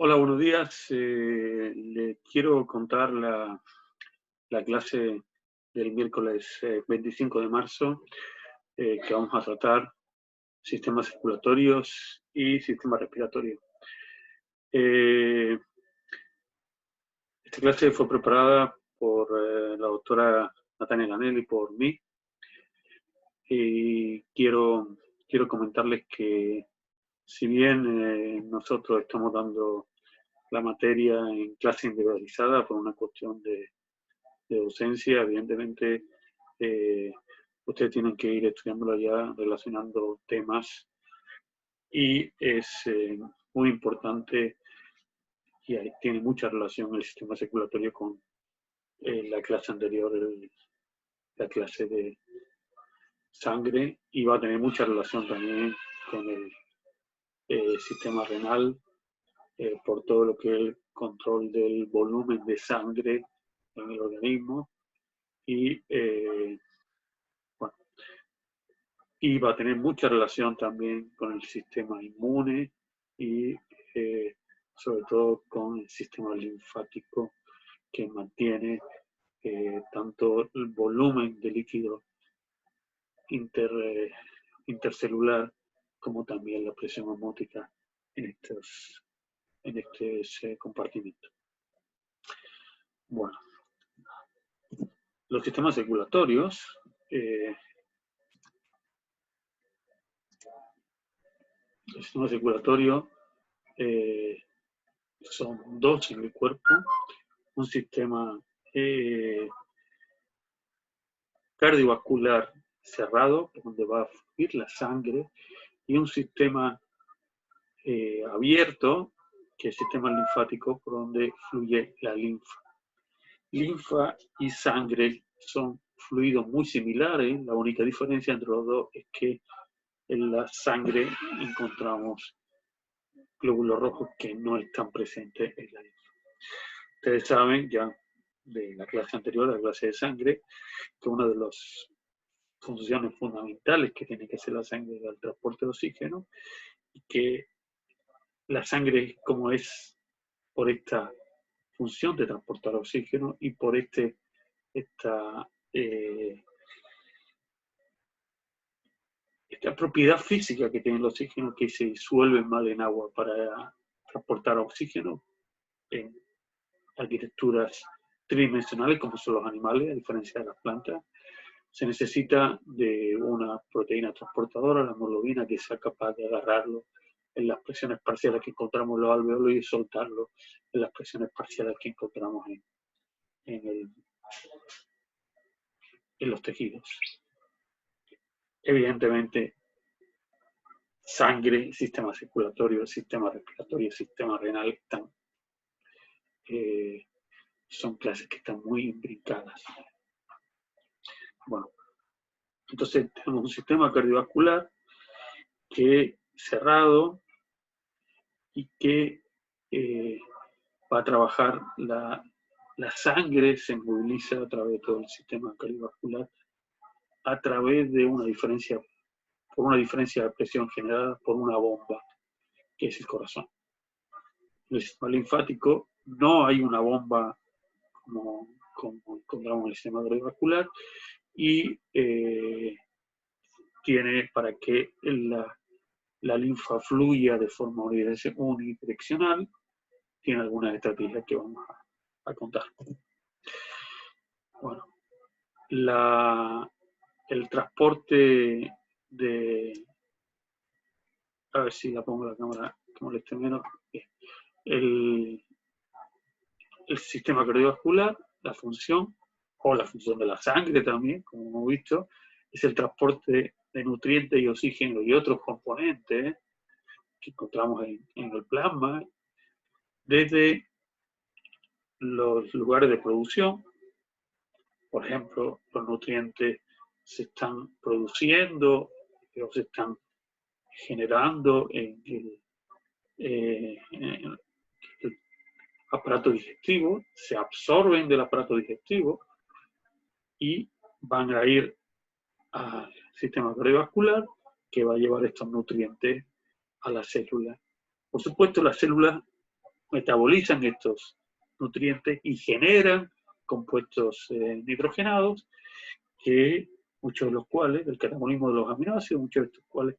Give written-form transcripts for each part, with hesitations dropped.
Hola, buenos días. Les quiero contar la clase del miércoles 25 de marzo, que vamos a tratar sistemas circulatorios y sistema respiratorio. Esta clase fue preparada por la doctora Natania Ganelli y por mí. Y quiero comentarles que si bien nosotros estamos dando la materia en clase individualizada por una cuestión de docencia, evidentemente ustedes tienen que ir estudiándolo ya, relacionando temas, y es muy importante, y tiene mucha relación el sistema circulatorio con la clase anterior, la clase de sangre, y va a tener mucha relación también con el sistema renal, por todo lo que es el control del volumen de sangre en el organismo, y bueno, y va a tener mucha relación también con el sistema inmune y sobre todo con el sistema linfático, que mantiene tanto el volumen de líquido intercelular como también la presión osmótica en este compartimento. Bueno, los sistemas circulatorios el sistema circulatorio son dos en el cuerpo: un sistema cardiovascular cerrado, donde va a fluir la sangre, y un sistema abierto, que es el sistema linfático, por donde fluye la linfa. Linfa y sangre son fluidos muy similares. La única diferencia entre los dos es que en la sangre encontramos glóbulos rojos que no están presentes en la linfa. Ustedes saben ya de la clase anterior, la clase de sangre, que una de las funciones fundamentales que tiene que hacer la sangre es el transporte de oxígeno, y que la sangre, como es por esta función de transportar oxígeno y por esta propiedad física que tiene el oxígeno, que se disuelve mal en agua para transportar oxígeno en arquitecturas tridimensionales como son los animales, a diferencia de las plantas, se necesita de una proteína transportadora, la hemoglobina, que sea capaz de agarrarlo en las presiones parciales que encontramos en los alveolos y soltarlo en las presiones parciales que encontramos en los tejidos. Evidentemente, sangre, sistema circulatorio, sistema respiratorio, sistema renal son clases que están muy imbricadas. Bueno, entonces tenemos un sistema cardiovascular que es cerrado y que va a trabajar la sangre, se moviliza a través de todo el sistema cardiovascular a través de una diferencia de presión generada por una bomba, que es el corazón. En el sistema linfático no hay una bomba como encontramos en el sistema cardiovascular, y tiene, para que la linfa fluya de forma unidireccional, tiene algunas estrategias que vamos a contar. Bueno, el transporte de... A ver si la pongo la cámara que moleste menos. El sistema cardiovascular, la función de la sangre también, como hemos visto, es el transporte de nutrientes y oxígeno y otros componentes que encontramos en el plasma, desde los lugares de producción. Por ejemplo, los nutrientes se están produciendo o se están generando en el aparato digestivo, se absorben del aparato digestivo y van a ir al sistema cardiovascular, que va a llevar estos nutrientes a las células. Por supuesto, las células metabolizan estos nutrientes y generan compuestos nitrogenados, que muchos de los cuales, el catabolismo de los aminoácidos, muchos de estos cuales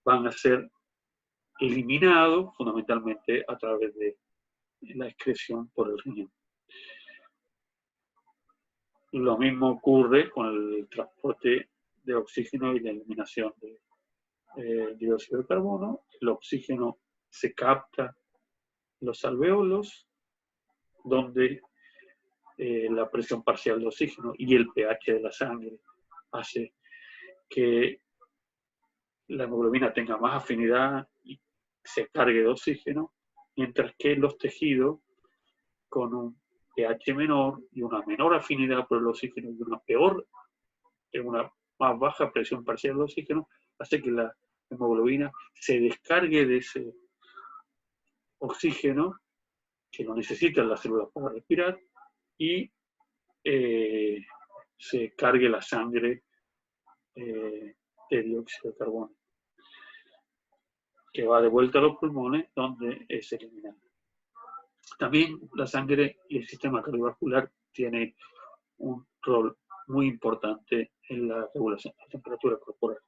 van a ser eliminados fundamentalmente a través de la excreción por el riñón. Lo mismo ocurre con el transporte de oxígeno y la eliminación de dióxido de carbono. El oxígeno se capta en los alvéolos, donde la presión parcial de oxígeno y el pH de la sangre hace que la hemoglobina tenga más afinidad y se cargue de oxígeno, mientras que los tejidos con un pH menor y una menor afinidad por el oxígeno y una más baja presión parcial de oxígeno, hace que la hemoglobina se descargue de ese oxígeno que lo necesitan las células para respirar y se cargue la sangre de dióxido de carbono, que va de vuelta a los pulmones, donde es eliminada. También la sangre y el sistema cardiovascular tiene un rol muy importante en la regulación de la temperatura corporal.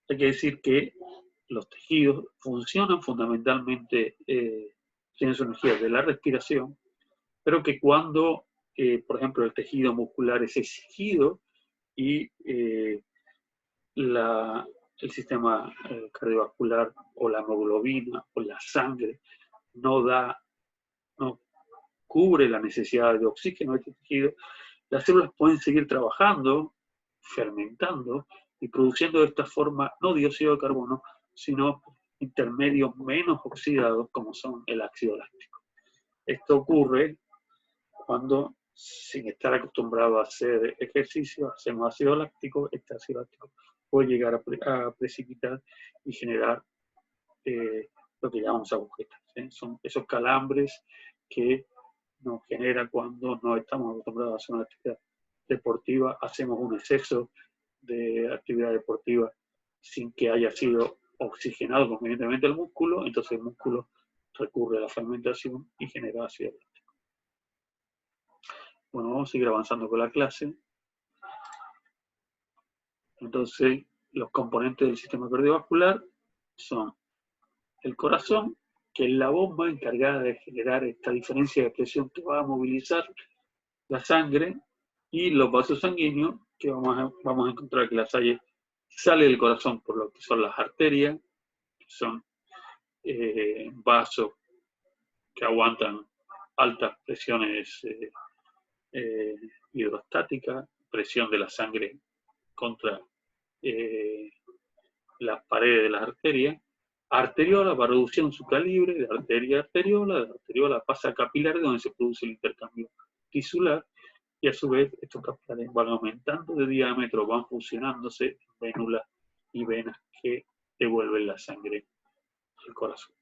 Hay que decir que los tejidos funcionan fundamentalmente, tienen su energía de la respiración, pero que cuando, por ejemplo, el tejido muscular es exigido y el sistema cardiovascular o la hemoglobina o la sangre no cubre la necesidad de oxígeno de este tejido, las células pueden seguir trabajando, fermentando y produciendo de esta forma no dióxido de carbono, sino intermedios menos oxidados como son el ácido láctico. Esto ocurre cuando, sin estar acostumbrado a hacer ejercicio, hacemos ácido láctico. Este ácido láctico puede llegar a precipitar y generar lo que llamamos agujetas. Son esos calambres que nos genera cuando no estamos acostumbrados a hacer una actividad deportiva, hacemos un exceso de actividad deportiva sin que haya sido oxigenado convenientemente el músculo, entonces el músculo recurre a la fermentación y genera ácido láctico. Bueno, vamos a seguir avanzando con la clase. Entonces, los componentes del sistema cardiovascular son el corazón, que es la bomba encargada de generar esta diferencia de presión que va a movilizar la sangre, y los vasos sanguíneos, que vamos a encontrar que la sangre sale del corazón por lo que son las arterias, que son vasos que aguantan altas presiones hidrostáticas, presión de la sangre contra las paredes de las arterias. Arteriola va reduciendo su calibre de arteria a arteriola, de arteriola pasa a capilares, donde se produce el intercambio tisular, y a su vez estos capilares van aumentando de diámetro, van fusionándose en vénulas y venas que devuelven la sangre al corazón.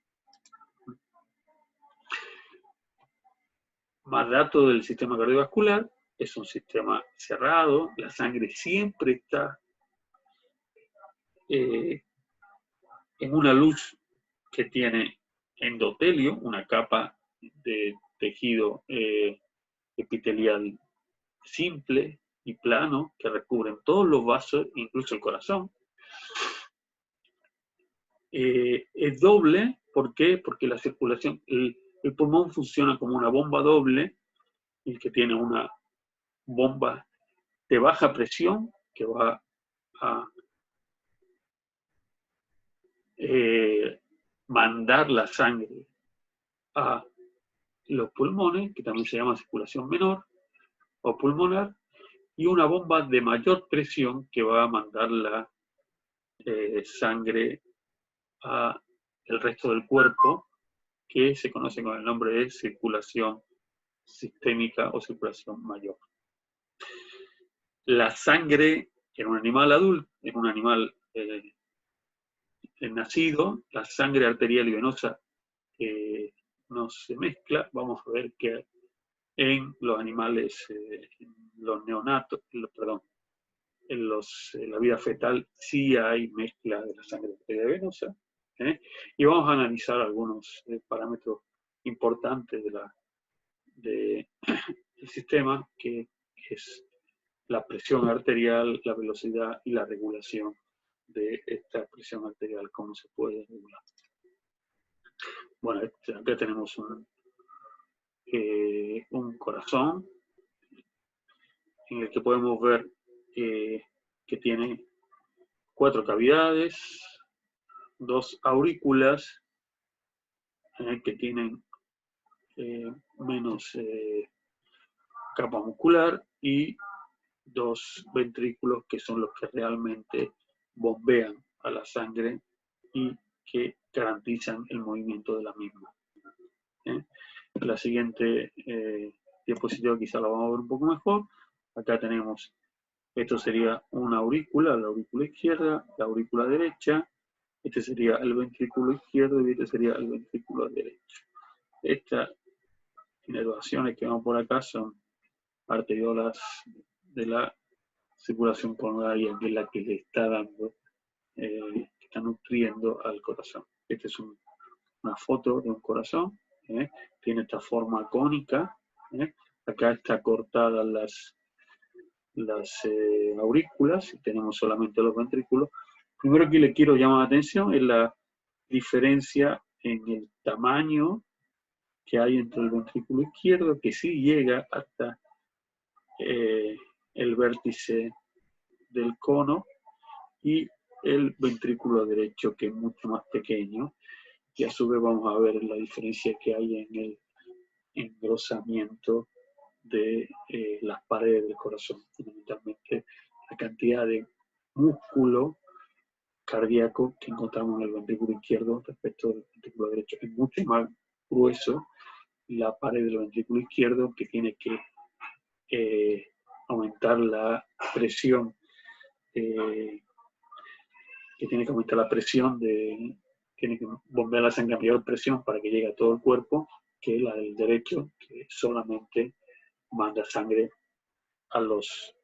Más datos del sistema cardiovascular: es un sistema cerrado, la sangre siempre está en una luz que tiene endotelio, una capa de tejido epitelial simple y plano que recubren todos los vasos, incluso el corazón. Es doble, ¿por qué? Porque la circulación, el pulmón funciona como una bomba doble, y que tiene una bomba de baja presión que va a mandar la sangre a los pulmones, que también se llama circulación menor o pulmonar, y una bomba de mayor presión que va a mandar la sangre a el resto del cuerpo, que se conoce con el nombre de circulación sistémica o circulación mayor. La sangre en un animal adulto, en un animal nacido, la sangre arterial y venosa no se mezcla. Vamos a ver que en los animales, en los neonatos, en la vida fetal sí hay mezcla de la sangre arterial y venosa. Y vamos a analizar algunos parámetros importante del sistema, que es la presión arterial, la velocidad y la regulación de esta presión arterial, cómo se puede regular. Bueno, acá tenemos un corazón en el que podemos ver que tiene 4 cavidades, 2 aurículas que tienen menos capa muscular y 2 ventrículos que son los que realmente bombean a la sangre y que garantizan el movimiento de la misma. La siguiente diapositiva quizá la vamos a ver un poco mejor. Acá tenemos, esto sería una aurícula, la aurícula izquierda, la aurícula derecha. Este sería el ventrículo izquierdo y este sería el ventrículo derecho. Estas inervaciones que vemos por acá son arteriolas de la circulación pulmonar, que es la que le está dando, que está nutriendo al corazón. Esta es una foto de un corazón, tiene esta forma cónica, acá está cortada las aurículas y tenemos solamente los ventrículos. Primero que le quiero llamar la atención es la diferencia en el tamaño que hay entre el ventrículo izquierdo, que sí llega hasta el vértice del cono, y el ventrículo derecho, que es mucho más pequeño, y a su vez vamos a ver la diferencia que hay en el engrosamiento de las paredes del corazón. Fundamentalmente la cantidad de músculo cardíaco que encontramos en el ventrículo izquierdo respecto del ventrículo derecho es mucho más grueso la pared del ventrículo izquierdo, que tiene que aumentar la presión, tiene que aumentar la presión, tiene que bombear la sangre a mayor presión para que llegue a todo el cuerpo, que la del derecho, que solamente manda sangre a los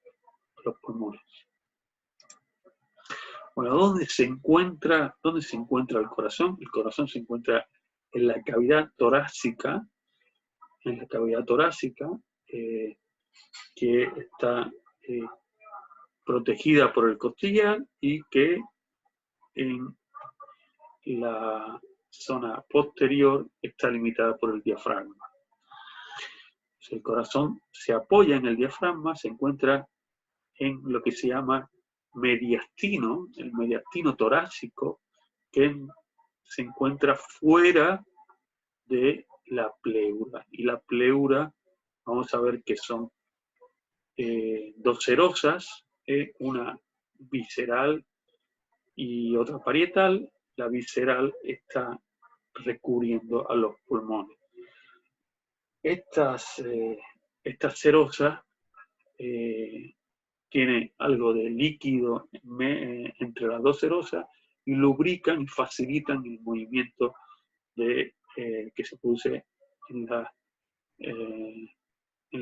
pulmones. Bueno, ¿dónde se encuentra el corazón? El corazón se encuentra en la cavidad torácica, que está protegida por el costillar y que en la zona posterior está limitada por el diafragma. El corazón se apoya en el diafragma, se encuentra en lo que se llama mediastino, el mediastino torácico, que se encuentra fuera de la pleura. Y la pleura, vamos a ver que son 2 serosas, una visceral y otra parietal. La visceral está recubriendo a los pulmones. Estas serosas tienen algo de líquido entre las 2 serosas y lubrican y facilitan el movimiento que se produce en la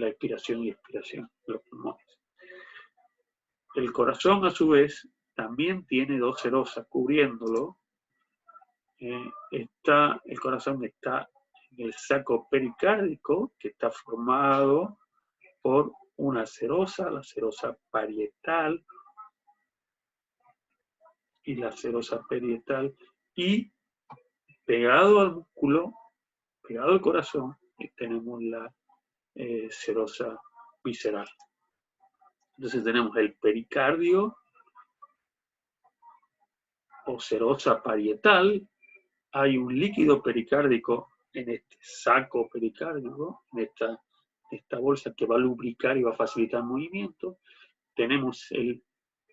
expiración y expiración de los pulmones. El corazón, a su vez, también tiene 2 serosas cubriéndolo. El corazón está en el saco pericárdico, que está formado por una serosa, la serosa parietal y la serosa parietal, y pegado al músculo, pegado al corazón, tenemos la serosa visceral. Entonces tenemos el pericardio o serosa parietal. Hay un líquido pericárdico en este saco pericárdico, en esta bolsa que va a lubricar y va a facilitar el movimiento. Tenemos el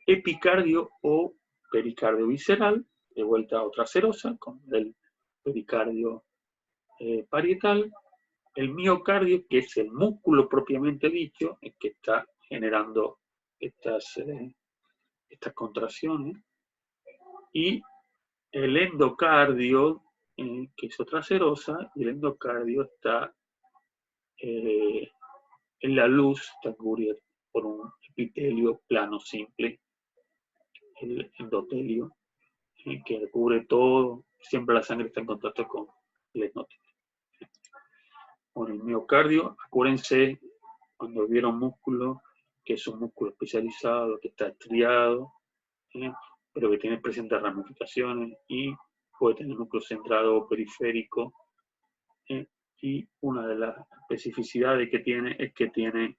epicardio o pericardio visceral, de vuelta a otra serosa, con el pericardio parietal. El miocardio, que es el músculo propiamente dicho, el que está generando estas contracciones. Y el endocardio, que es otra serosa, y el endocardio está en la luz, está cubierto por un epitelio plano simple, el endotelio, que cubre todo. Siempre la sangre está en contacto con el endotelio. Bueno, el miocardio, acuérdense, cuando vieron músculo, que es un músculo especializado, que está estriado, pero que tiene presentes ramificaciones y puede tener núcleo centrado o periférico. Y una de las especificidades que tiene es que tiene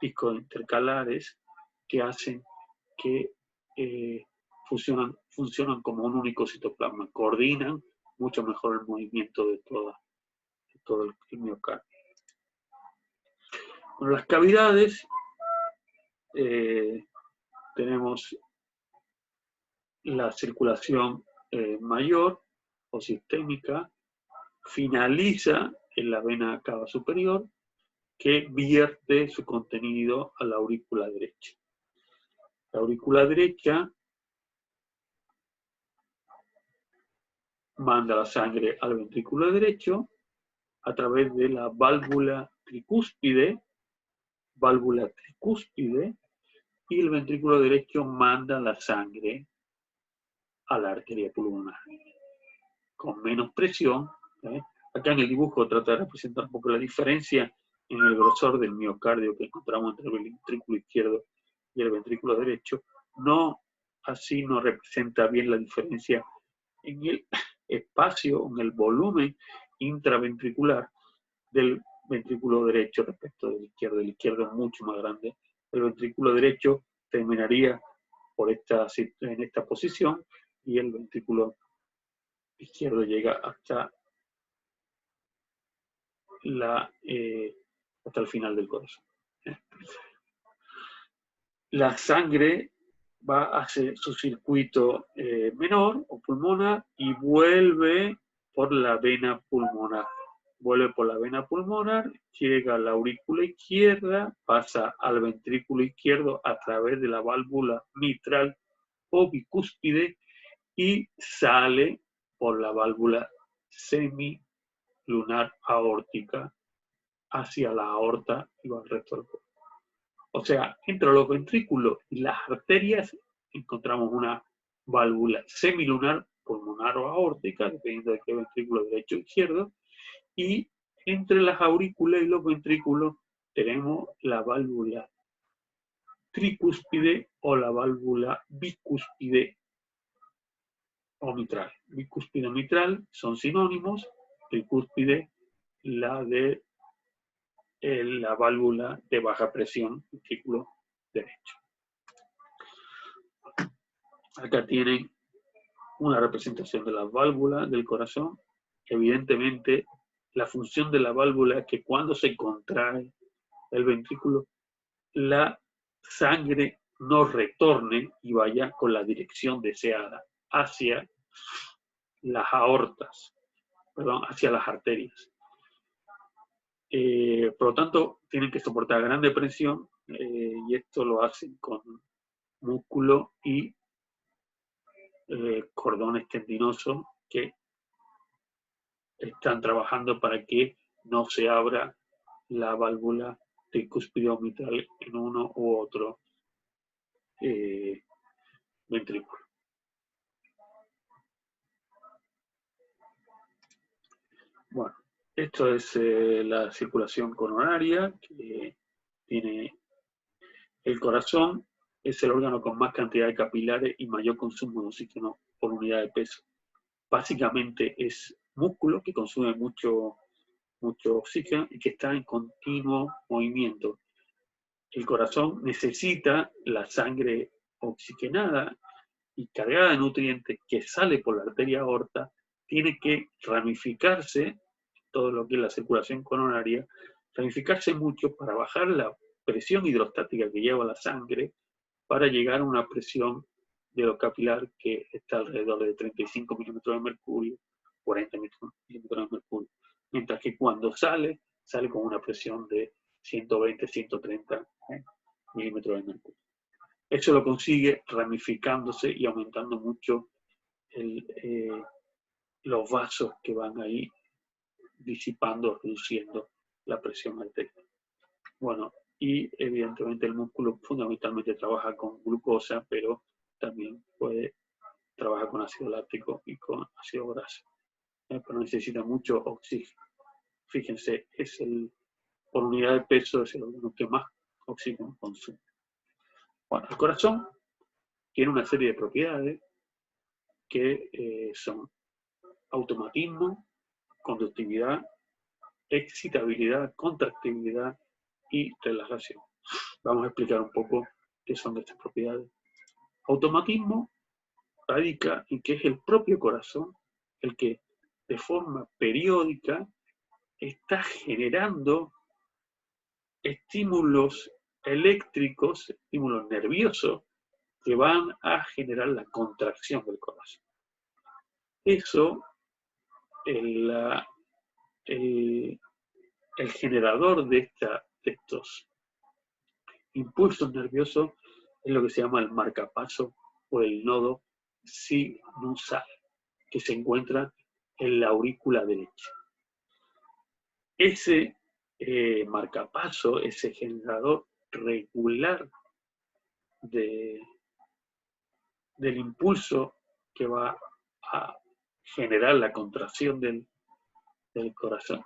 picos intercalares que hacen que funcionan como un único citoplasma, coordinan mucho mejor el movimiento de todo el miocardio. Bueno, las cavidades, tenemos la circulación mayor o sistémica, finaliza en la vena cava superior, que vierte su contenido a la aurícula derecha. La aurícula derecha manda la sangre al ventrículo derecho a través de la válvula tricúspide, y el ventrículo derecho manda la sangre a la arteria pulmonar. Con menos presión, acá en el dibujo trata de representar un poco la diferencia en el grosor del miocardio que encontramos entre el ventrículo izquierdo y el ventrículo derecho. Así no representa bien la diferencia en el espacio, en el volumen intraventricular del ventrículo derecho respecto del izquierdo. El izquierdo es mucho más grande. El ventrículo derecho terminaría en esta posición y el ventrículo izquierdo llega hasta el final del corazón. La sangre va a hacer su circuito menor o pulmonar y vuelve por la vena pulmonar. Llega a la aurícula izquierda, pasa al ventrículo izquierdo a través de la válvula mitral o bicúspide y sale por la válvula semilunar aórtica hacia la aorta y va al resto del cuerpo. O sea, entre los ventrículos y las arterias encontramos una válvula semilunar, pulmonar o aórtica, dependiendo de qué ventrículo derecho o izquierdo, y entre las aurículas y los ventrículos tenemos la válvula tricúspide o la válvula bicúspide o mitral. Bicúspide o mitral son sinónimos, tricúspide la de la válvula de baja presión, ventrículo derecho. Acá tienen una representación de las válvulas del corazón. Evidentemente, la función de la válvula es que cuando se contrae el ventrículo, la sangre no retorne y vaya con la dirección deseada hacia las aortas, hacia las arterias. Por lo tanto, tienen que soportar grande presión y esto lo hacen con músculo y cordones tendinosos que están trabajando para que no se abra la válvula tricúspide o mitral en uno u otro ventrículo. Bueno, esto es la circulación coronaria que tiene el corazón. Es el órgano con más cantidad de capilares y mayor consumo de oxígeno por unidad de peso. Básicamente es músculo que consume mucho oxígeno y que está en continuo movimiento. El corazón necesita la sangre oxigenada y cargada de nutrientes que sale por la arteria aorta, tiene que ramificarse, todo lo que es la circulación coronaria, ramificarse mucho para bajar la presión hidrostática que lleva la sangre para llegar a una presión de lo capilar que está alrededor de 35 milímetros de mercurio, 40 milímetros de mercurio. Mientras que cuando sale con una presión de 120, 130 milímetros de mercurio. Eso lo consigue ramificándose y aumentando mucho los vasos que van ahí disipando, reduciendo la presión arterial. Bueno, y evidentemente el músculo fundamentalmente trabaja con glucosa, pero también trabajar con ácido láctico y con ácido graso, pero necesita mucho oxígeno. fíjense, por unidad de peso es el órgano que más oxígeno consume. Bueno, el corazón tiene una serie de propiedades que son automatismo, conductividad, excitabilidad, contractibilidad y relajación. Vamos a explicar un poco qué son estas propiedades. Automatismo radica en que es el propio corazón el que de forma periódica está generando estímulos eléctricos, estímulos nerviosos, que van a generar la contracción del corazón. Eso, el generador de estos impulsos nerviosos es lo que se llama el marcapaso o el nodo sinusal, que se encuentra en la aurícula derecha. Ese marcapaso, ese generador regular del impulso que va a generar la contracción del corazón,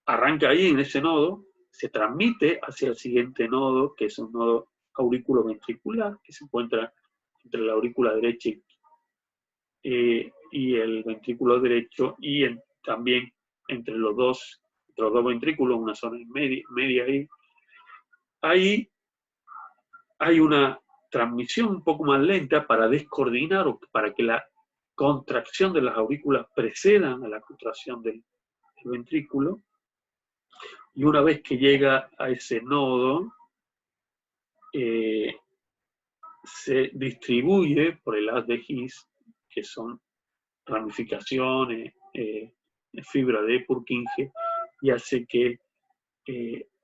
arranca ahí en ese nodo, se transmite hacia el siguiente nodo, que es un nodo auriculoventricular, que se encuentra entre la aurícula derecha y el ventrículo derecho, y también entre los dos ventrículos, una zona media ahí. Ahí hay una transmisión un poco más lenta para descoordinar o para que la contracción de las aurículas precedan a la contracción del ventrículo. Y una vez que llega a ese nodo, se distribuye por el haz de His, que son ramificaciones, fibra de Purkinje, y hace que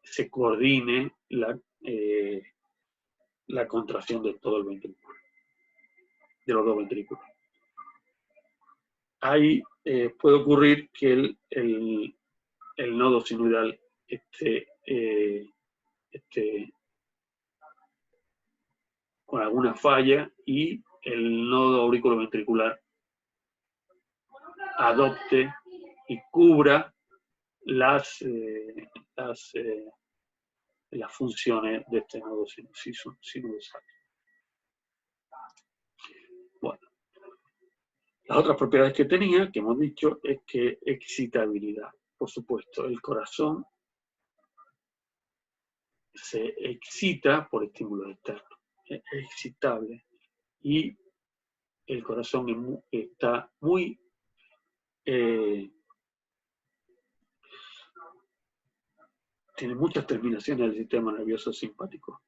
se coordine la contracción de todo el ventrículo, de los dos ventrículos. Ahí puede ocurrir que el nodo sinusoidal esté con alguna falla y el nodo auriculoventricular adopte y cubra las funciones de este nodo sinusal. Bueno, las otras propiedades que tenía, que hemos dicho, es que excitabilidad. Por supuesto, el corazón se excita por estímulos externos, es excitable, y el corazón está muy tiene muchas terminaciones del sistema nervioso simpático,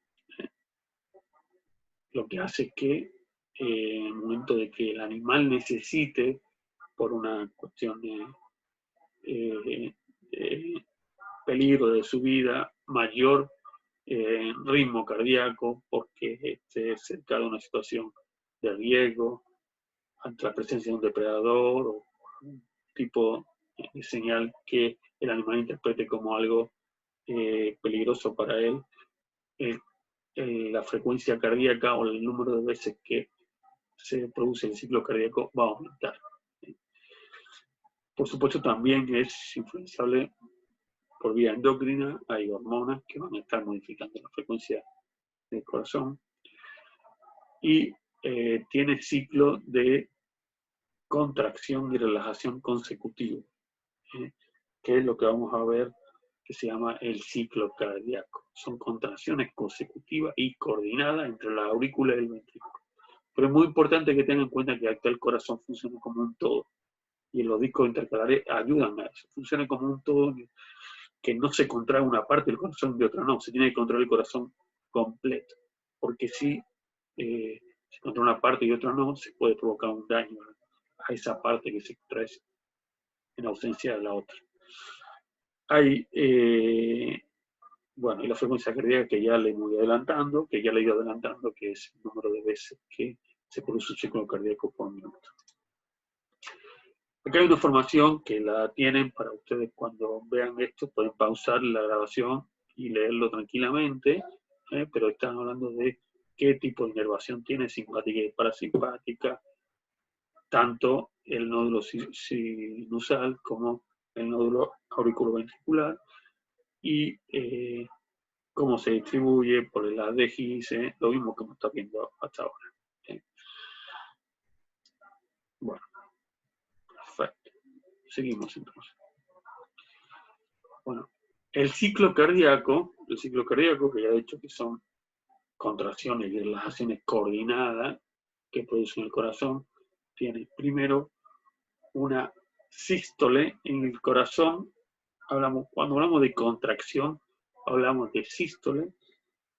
lo que hace que en el momento de que el animal necesite, por una cuestión de peligro de su vida, mayor ritmo cardíaco, porque esté cerca de una situación de riesgo, ante la presencia de un depredador o un tipo de señal que el animal interprete como algo peligroso para él, la frecuencia cardíaca o el número de veces que se produce el ciclo cardíaco va a aumentar. Por supuesto, también es influenciable por vía endocrina, hay hormonas que van a estar modificando la frecuencia del corazón, y tiene ciclo de contracción y relajación consecutivo, que es lo que vamos a ver, que se llama el ciclo cardíaco. Son contracciones consecutivas y coordinadas entre la aurícula y el ventrículo. Pero es muy importante que tengan en cuenta que acá el corazón funciona como un todo, y los discos intercalares ayudan a eso. Funciona como un todo, que no se contrae una parte del corazón de otra, no, se tiene que controlar el corazón completo, porque si se controla una parte y otra no, se puede provocar un daño a esa parte que se contrae en ausencia de la otra. Hay, bueno, y la frecuencia cardíaca que ya le voy adelantando, que ya le he ido adelantando, que es el número de veces que se produce un ciclo cardíaco por minuto. Acá hay una información que la tienen para ustedes cuando vean esto, pueden pausar la grabación y leerlo tranquilamente, pero están hablando de qué tipo de inervación tiene, simpática y parasimpática, tanto el nódulo sinusal como el nódulo auriculoventricular y cómo se distribuye por el ADGIC, lo mismo que hemos estado viendo hasta ahora. Bueno, perfecto. Seguimos entonces. Bueno, el ciclo cardíaco, que ya he dicho que son contracciones y relajaciones coordinadas que producen el corazón, tiene primero una sístole en el corazón. Cuando hablamos de contracción, hablamos de sístole,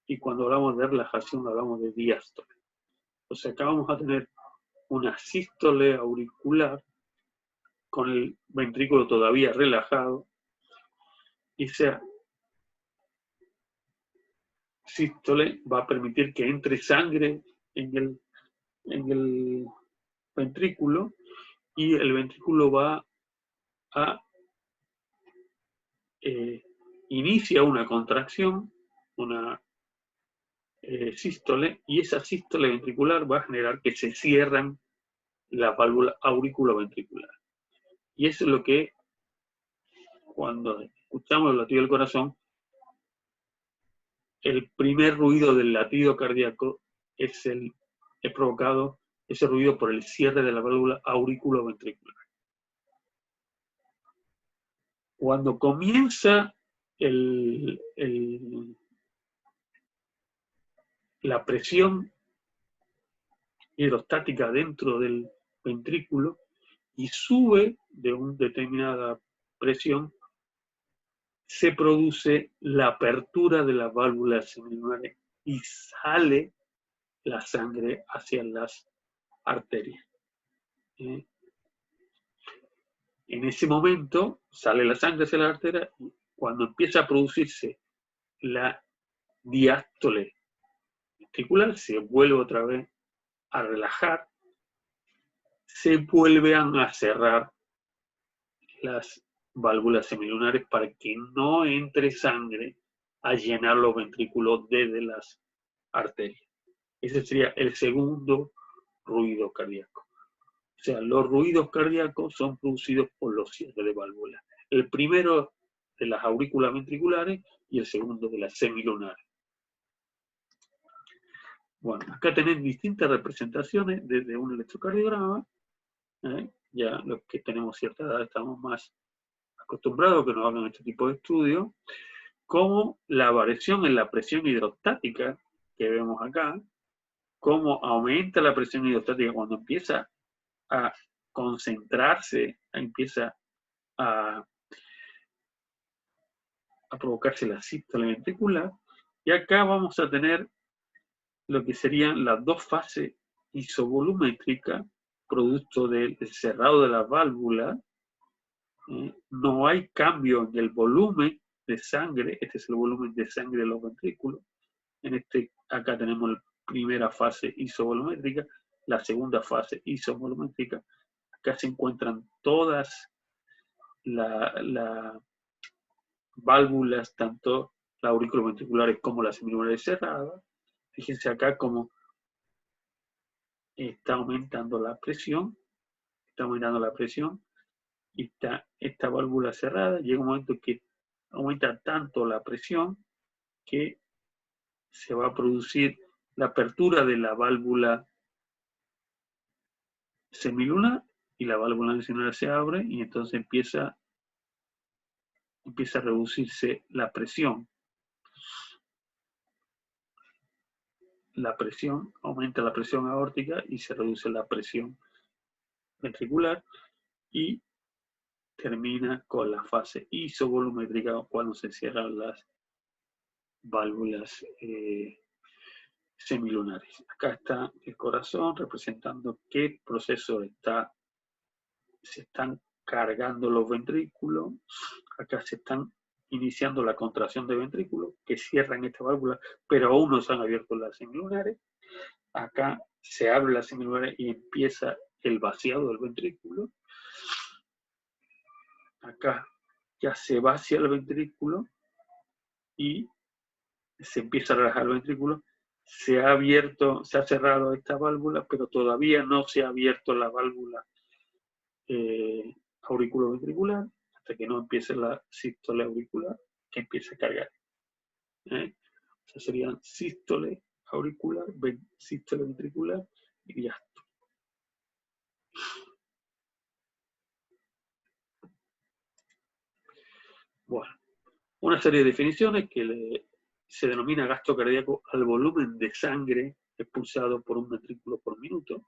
y cuando hablamos de relajación, hablamos de diástole. O sea, acá vamos a tener una sístole auricular con el ventrículo todavía relajado, y esa sístole va a permitir que entre sangre en el ventrículo, y el ventrículo va a inicia una contracción, una sístole, y esa sístole ventricular va a generar que se cierran la válvula auriculoventricular. Y eso es lo que, cuando escuchamos el latido del corazón, el primer ruido del latido cardíaco es provocado, ese ruido, por el cierre de la válvula auriculoventricular. Cuando comienza la presión hidrostática dentro del ventrículo y sube de una determinada presión, se produce la apertura de las válvulas semilunares y sale la sangre hacia las arterias. En ese momento sale la sangre hacia las arterias, y cuando empieza a producirse la diástole ventricular, se vuelve otra vez a relajar, se vuelven a cerrar las válvulas semilunares para que no entre sangre a llenar los ventrículos desde las arterias. Ese sería el segundo ruido cardíaco. O sea, los ruidos cardíacos son producidos por los cierres de válvulas. El primero de las aurículas ventriculares y el segundo de las semilunares. Bueno, acá tenés distintas representaciones desde un electrocardiograma. Ya los que tenemos cierta edad estamos más acostumbrados que nos hablan de este tipo de estudios, como la variación en la presión hidrostática que vemos acá, cómo aumenta la presión hidrostática cuando empieza a concentrarse, empieza a provocarse la sístole ventricular, y acá vamos a tener lo que serían las dos fases isovolumétricas, producto del cerrado de la válvula. No hay cambio en el volumen de sangre, este es el volumen de sangre de los ventrículos. Acá tenemos la primera fase isovolumétrica, la segunda fase isovolumétrica. Acá se encuentran todas las válvulas, tanto las auriculoventriculares como las semilunares cerradas. Fíjense acá cómo está aumentando la presión, y está esta válvula cerrada. Llega un momento que aumenta tanto la presión que se va a producir la apertura de la válvula semilunar, y la válvula semilunar se abre, y entonces empieza a reducirse la presión. Aumenta la presión aórtica y se reduce la presión ventricular, y termina con la fase isovolumétrica cuando se cierran las válvulas semilunares. Acá está el corazón representando qué proceso se están cargando los ventrículos. Acá se están iniciando la contracción de ventrículos que cierran esta válvula, pero aún no se han abierto las semilunares. Acá se abre la semilunar y empieza el vaciado del ventrículo. Acá ya se vacía el ventrículo y se empieza a relajar el ventrículo. Se ha cerrado esta válvula, pero todavía no se ha abierto la válvula auriculoventricular. hasta que no empiece la sístole auricular, que empiece a cargar. O sea, serían sístole auricular, sístole ventricular y diástole. Bueno, una serie de definiciones que se denomina gasto cardíaco al volumen de sangre expulsado por un ventrículo por minuto.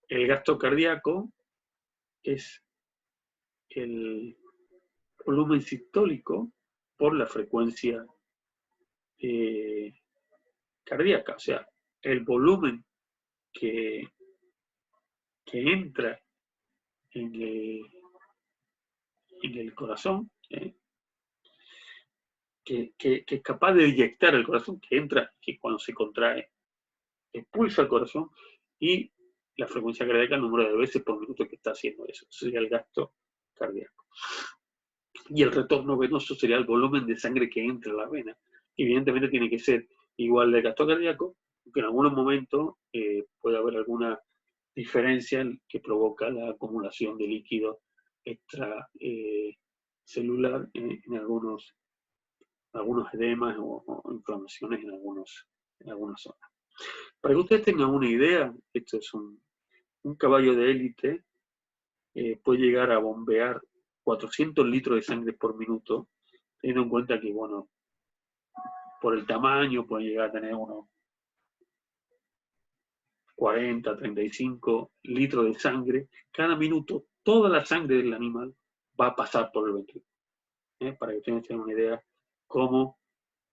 El gasto cardíaco es el volumen sistólico por la frecuencia cardíaca, o sea, el volumen que entra en el corazón, que es capaz de inyectar el corazón, que entra, que cuando se contrae, expulsa el corazón, y la frecuencia cardíaca, el número de veces por minuto que está haciendo eso. Eso sería el gasto cardíaco. Y el retorno venoso sería el volumen de sangre que entra a la vena. Evidentemente tiene que ser igual del gasto cardíaco, porque en algunos momentos puede haber alguna diferencia que provoca la acumulación de líquido extracelular en algunos edemas o inflamaciones en algunas zonas. Para que ustedes tengan una idea, esto es un caballo de élite, puede llegar a bombear 400 litros de sangre por minuto, teniendo en cuenta que, bueno, por el tamaño puede llegar a tener unos 40, 35 litros de sangre. Cada minuto, toda la sangre del animal va a pasar por el ventrículo. Para que ustedes tengan una idea cómo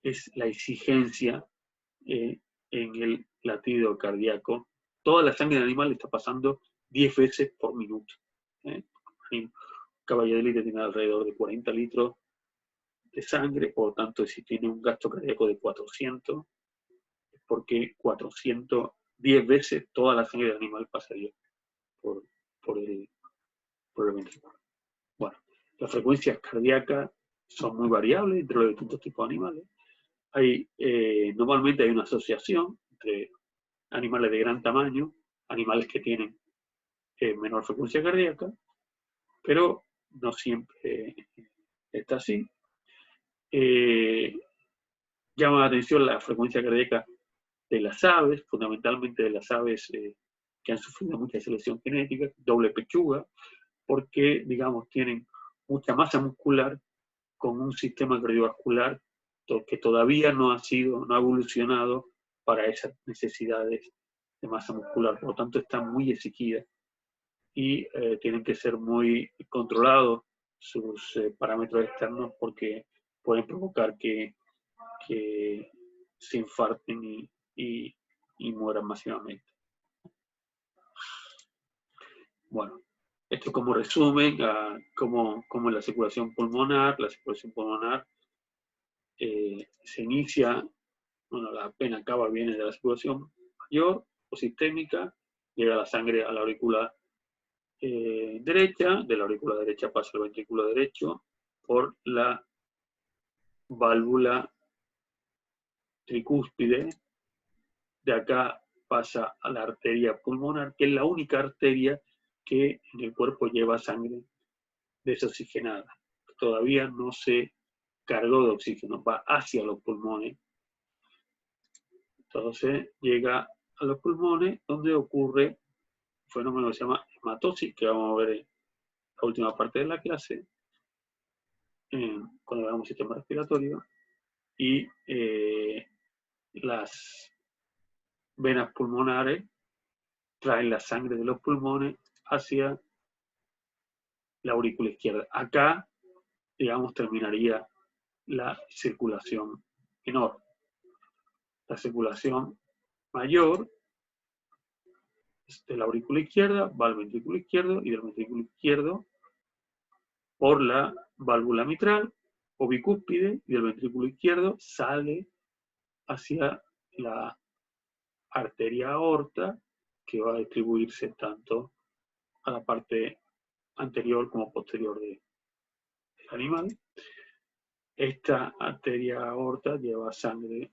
es la exigencia en el latido cardíaco. Toda la sangre del animal está pasando 10 veces por minuto. Un caballo de élite tiene alrededor de 40 litros de sangre, por lo tanto, si tiene un gasto cardíaco de 400, es porque 410 veces toda la sangre del animal pasaría por el ventrículo. Bueno, las frecuencias cardíacas son muy variables entre los distintos tipos de animales. Normalmente hay una asociación entre animales de gran tamaño, animales que tienen menor frecuencia cardíaca, pero no siempre está así. Llama la atención la frecuencia cardíaca de las aves, fundamentalmente de las aves que han sufrido mucha selección genética, doble pechuga, porque, digamos, tienen mucha masa muscular con un sistema cardiovascular que todavía no ha evolucionado para esas necesidades de masa muscular. Por lo tanto, están muy exigidas y tienen que ser muy controlados sus parámetros externos porque pueden provocar que se infarten y mueran masivamente. Bueno, esto como resumen a cómo es la circulación pulmonar. La circulación pulmonar se inicia, bueno, la vena cava viene de la circulación mayor o sistémica, llega la sangre a la aurícula derecha, de la aurícula derecha pasa al ventrículo derecho por la válvula tricúspide, de acá pasa a la arteria pulmonar, que es la única arteria que en el cuerpo lleva sangre desoxigenada. Todavía no se cargó de oxígeno, va hacia los pulmones. Entonces llega a los pulmones, donde ocurre un fenómeno que se llama hematosis, que vamos a ver en la última parte de la clase, cuando veamos el sistema respiratorio, y las venas pulmonares traen la sangre de los pulmones hacia la aurícula izquierda. Acá, digamos, terminaría la circulación menor. La circulación mayor de la aurícula izquierda va al ventrículo izquierdo y del ventrículo izquierdo por la válvula mitral o bicúspide y del ventrículo izquierdo sale hacia la arteria aorta, que va a distribuirse tanto a la parte anterior como posterior del animal. Esta arteria aorta lleva sangre,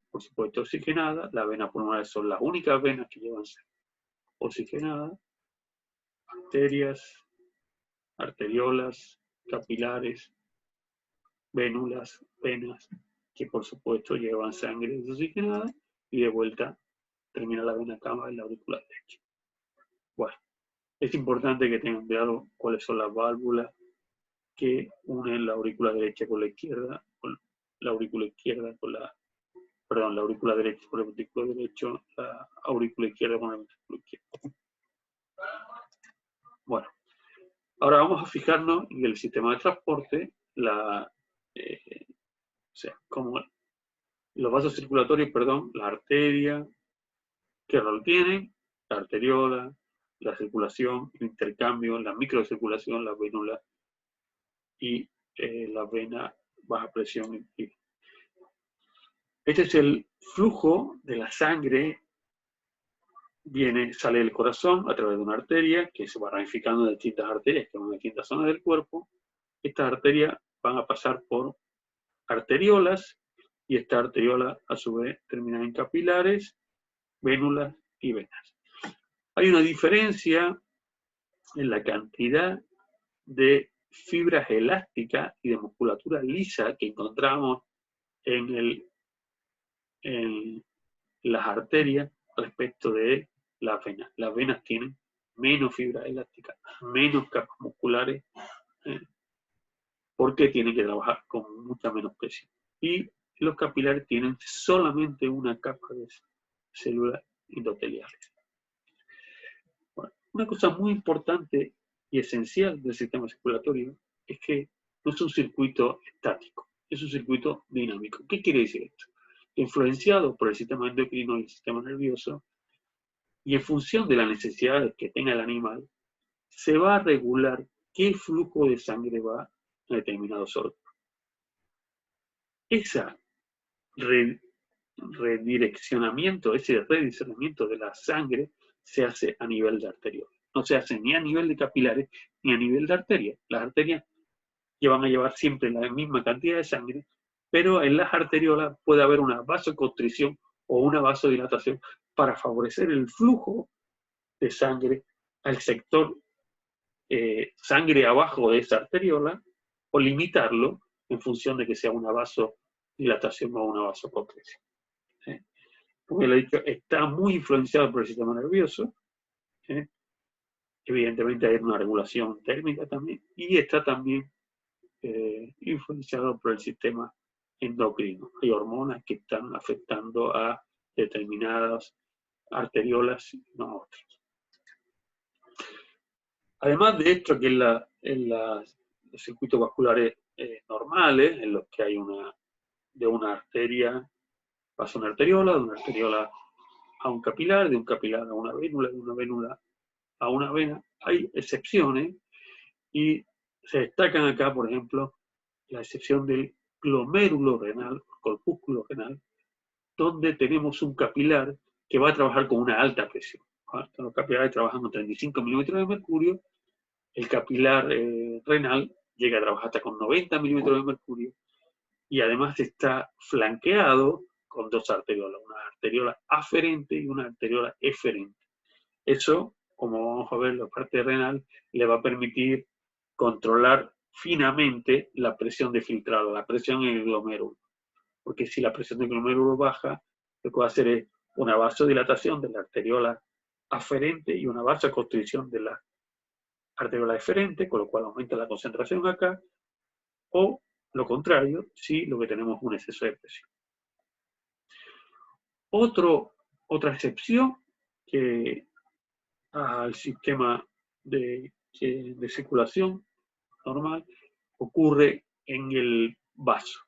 por supuesto, oxigenada. Las venas pulmonares son las únicas venas que llevan sangre oxigenada. Arterias arteriolas, capilares, vénulas, venas, que por supuesto llevan sangre desoxigenada y de vuelta termina la vena cava en la aurícula derecha. Bueno, es importante que tengan claro cuáles son las válvulas que unen la aurícula derecha con la izquierda, con la aurícula izquierda con la, perdón, la aurícula derecha con el ventrículo derecho, la aurícula izquierda con el ventrículo izquierdo. Bueno, ahora vamos a fijarnos en el sistema de transporte, o sea, como los vasos circulatorios, perdón, la arteria, qué rol tienen, la arteriola, la circulación, el intercambio, la microcirculación, la vénula y la vena baja presión. Este es el flujo de la sangre, sale del corazón a través de una arteria que se va ramificando de distintas arterias que van a distintas zonas del cuerpo. Estas arterias van a pasar por arteriolas y esta arteriola a su vez termina en capilares, vénulas y venas. Hay una diferencia en la cantidad de fibras elásticas y de musculatura lisa que encontramos en las arterias respecto de las venas. Las venas tienen menos fibras elásticas, menos capas musculares, porque tienen que trabajar con mucha menos presión. Y los capilares tienen solamente una capa de células endoteliales. Bueno, una cosa muy importante y esencial del sistema circulatorio es que no es un circuito estático, es un circuito dinámico. ¿Qué quiere decir esto? Influenciado por el sistema endocrino y el sistema nervioso, y en función de las necesidades que tenga el animal, se va a regular qué flujo de sangre va a determinados órganos. Ese redireccionamiento de la sangre se hace a nivel de arteriola. No se hace ni a nivel de capilares ni a nivel de arterias. Las arterias van a llevar siempre la misma cantidad de sangre, pero en las arteriolas puede haber una vasoconstricción o una vasodilatación para favorecer el flujo de sangre al sector sangre abajo de esa arteriola o limitarlo en función de que sea una vasodilatación o una vasoconstricción. Como le he dicho, está muy influenciado por el sistema nervioso. Evidentemente hay una regulación térmica también y está también influenciado por el sistema endocrino. Hay hormonas que están afectando a determinadas arteriolas y no a otras. Además de esto, que en los circuitos vasculares normales, en los que hay de una arteria pasa una arteriola, de una arteriola a un capilar, de un capilar a una vénula, de una vénula a una vena, hay excepciones y se destacan acá, por ejemplo, la excepción del glomérulo renal, corpúsculo renal, donde tenemos un capilar que va a trabajar con una alta presión. Los capilares trabajan con 35 milímetros de mercurio, el capilar renal llega a trabajar hasta con 90 milímetros de mercurio y además está flanqueado con dos arteriolas, una arteriola aferente y una arteriola eferente. Eso, como vamos a ver, la parte renal le va a permitir controlar finamente la presión de filtrado, la presión en el glomérulo. Porque si la presión del glomérulo baja, lo que va a hacer es una vasodilatación de la arteriola aferente y una vasoconstricción de la arteriola eferente, con lo cual aumenta la concentración acá, o lo contrario, si lo que tenemos es un exceso de presión. Otra excepción que al sistema de circulación normal ocurre en el vaso.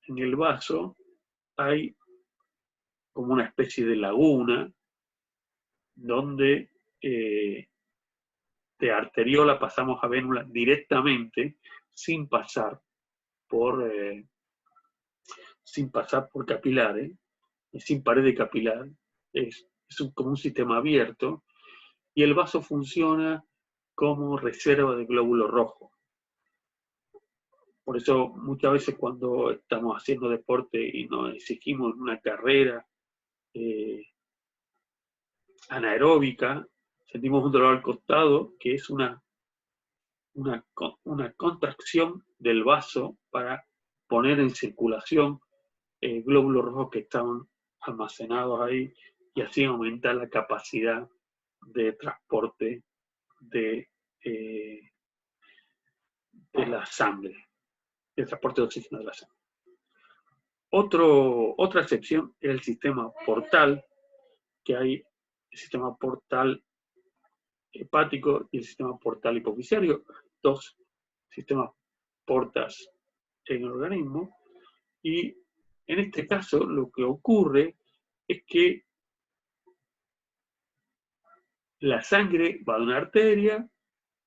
En el vaso hay como una especie de laguna donde de arteriola pasamos a vénula directamente sin pasar por capilares, sin pared de capilar. Es como un sistema abierto y el vaso funciona como reserva de glóbulos rojos. Por eso muchas veces cuando estamos haciendo deporte y nos exigimos una carrera anaeróbica, sentimos un dolor al costado, que es una una contracción del vaso para poner en circulación glóbulos rojos que estaban almacenados ahí y así aumentar la capacidad de transporte de la sangre, el transporte de oxígeno de la sangre. Otra excepción es el sistema portal, que hay el sistema portal hepático y el sistema portal hipofisiario, dos sistemas portas en el organismo, y en este caso lo que ocurre es que la sangre va de una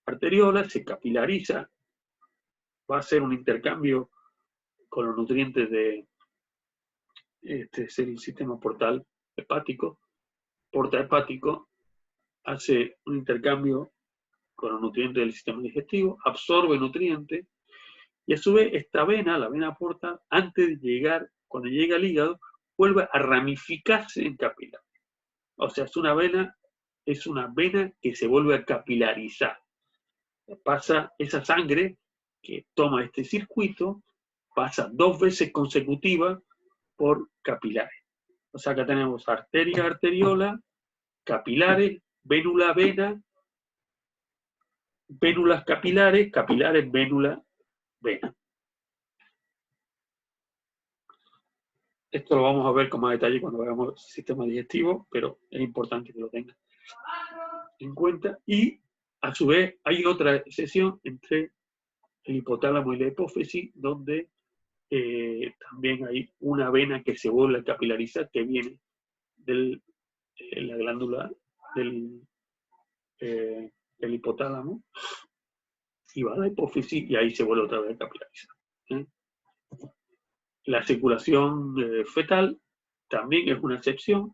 arteriola, se capilariza, va a hacer un intercambio con los nutrientes de este es el sistema portal hepático, porta hepático, hace un intercambio con los nutrientes del sistema digestivo, absorbe nutrientes, y a su vez esta vena, la vena porta, antes de llegar, cuando llega al hígado, vuelve a ramificarse en capilar. O sea, es una vena que se vuelve a capilarizar. Pasa esa sangre que toma este circuito, pasa 2 veces consecutivas por capilares. O sea, acá tenemos arteria, arteriola, capilares, vénula, vena, vénulas capilares, capilares, vénula, vena. Esto lo vamos a ver con más detalle cuando veamos el sistema digestivo, pero es importante que lo tengan en cuenta. Y a su vez hay otra excepción entre el hipotálamo y la hipófisis, donde también hay una vena que se vuelve a capilarizar, que viene de la glándula del hipotálamo, y va a la hipófisis y ahí se vuelve otra vez a capilarizar. La circulación fetal también es una excepción.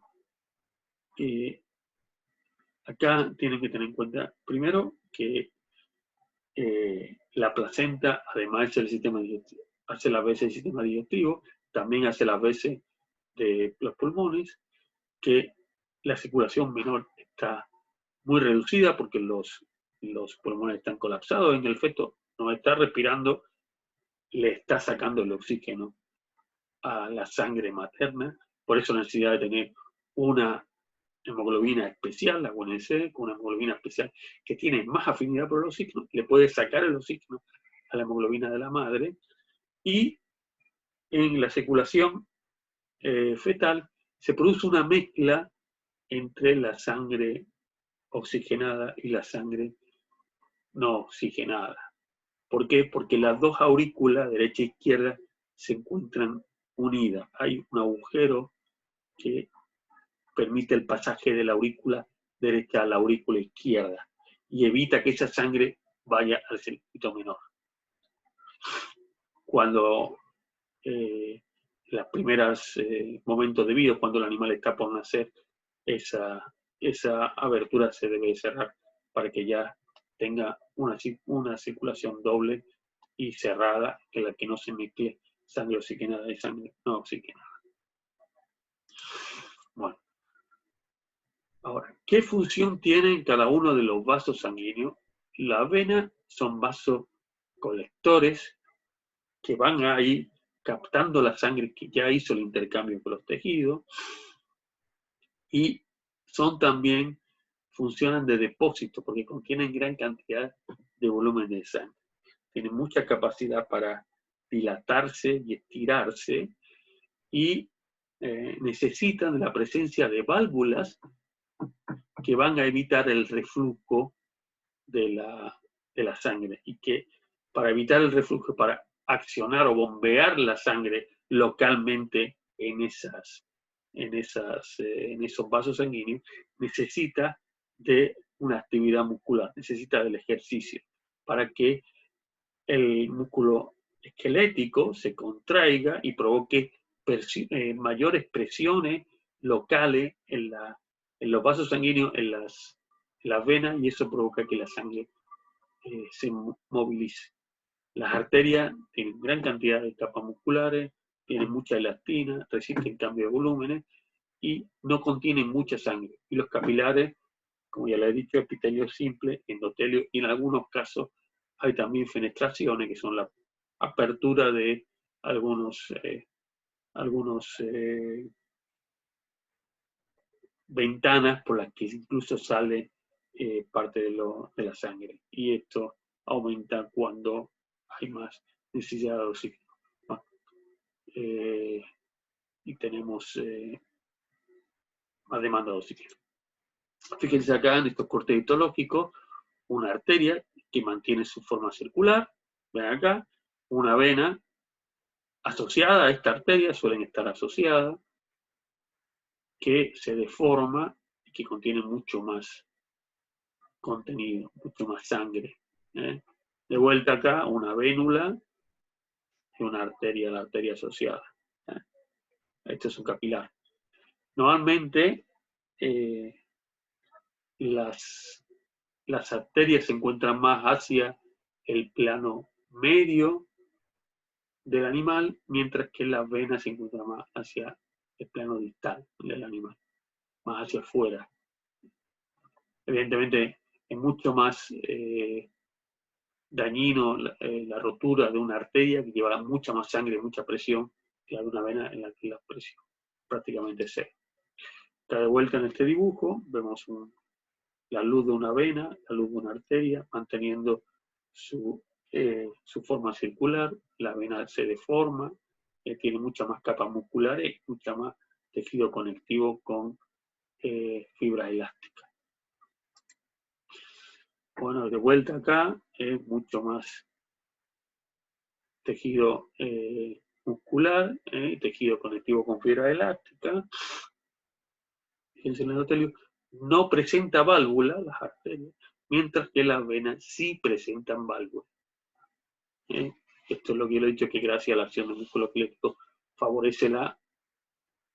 Acá tienen que tener en cuenta, primero, que la placenta, además del sistema digestivo, hace las veces del sistema digestivo, también hace las veces de los pulmones, que la circulación menor está muy reducida porque los pulmones están colapsados, en el feto no está respirando, le está sacando el oxígeno a la sangre materna, por eso la necesidad de tener una hemoglobina especial, la UNC, con una hemoglobina especial que tiene más afinidad por el oxígeno, le puede sacar el oxígeno a la hemoglobina de la madre, y en la circulación fetal se produce una mezcla entre la sangre oxigenada y la sangre no oxigenada. ¿Por qué? Porque las dos aurículas, derecha e izquierda, se encuentran unidas. Hay un agujero que permite el pasaje de la aurícula derecha a la aurícula izquierda y evita que esa sangre vaya al circuito menor. Cuando los primeros momentos de vida, cuando el animal está por nacer, esa abertura se debe cerrar para que ya tenga una circulación doble y cerrada, en la que no se mezcle sangre oxigenada y sangre no oxigenada. Bueno, ahora, ¿qué función tienen cada uno de los vasos sanguíneos? Las venas son vasos colectores que van ahí captando la sangre que ya hizo el intercambio con los tejidos, y son también, funcionan de depósito porque contienen gran cantidad de volumen de sangre. Tienen mucha capacidad para dilatarse y estirarse, y necesitan de la presencia de válvulas que van a evitar el reflujo de la sangre, y que para evitar el reflujo, para accionar o bombear la sangre localmente en esos vasos sanguíneos, necesita de una actividad muscular, necesita del ejercicio para que el músculo esquelético se contraiga y provoque mayores presiones locales en los vasos sanguíneos, en las venas, y eso provoca que la sangre se movilice. Las arterias tienen gran cantidad de capas musculares, tienen mucha elastina, resisten cambio de volúmenes y no contienen mucha sangre. Y los capilares, como ya les he dicho, epitelio simple, endotelio y en algunos casos hay también fenestraciones, que son la apertura de algunos ventanas por las que incluso sale parte de la sangre. Y esto aumenta cuando hay más necesidad de oxígeno. Y tenemos más demanda de oxígeno. Fíjense acá en estos cortes histológicos, una arteria que mantiene su forma circular, ven acá, una vena asociada a esta arteria, suelen estar asociadas, que se deforma y que contiene mucho más contenido, mucho más sangre. De vuelta acá, una vénula y una arteria, la arteria asociada. Esto es un capilar. Normalmente, las arterias se encuentran más hacia el plano medio del animal, mientras que las venas se encuentran más hacia el plano distal del animal, más hacia afuera. Evidentemente, es mucho más dañino la rotura de una arteria que lleva mucha más sangre, mucha presión, que la de una vena en la que la presión prácticamente cero. Está de vuelta en este dibujo, vemos la luz de una vena, la luz de una arteria, manteniendo su forma circular. La vena se deforma, tiene muchas más capas musculares, mucha más tejido conectivo con fibra elástica. Bueno, de vuelta acá, mucho más tejido muscular, tejido conectivo con fibra elástica. Fíjense en el endotelio, no presenta válvula, las arterias, mientras que las venas sí presentan válvulas. Esto es lo que yo he dicho, que gracias a la acción del músculo esquelético favorece la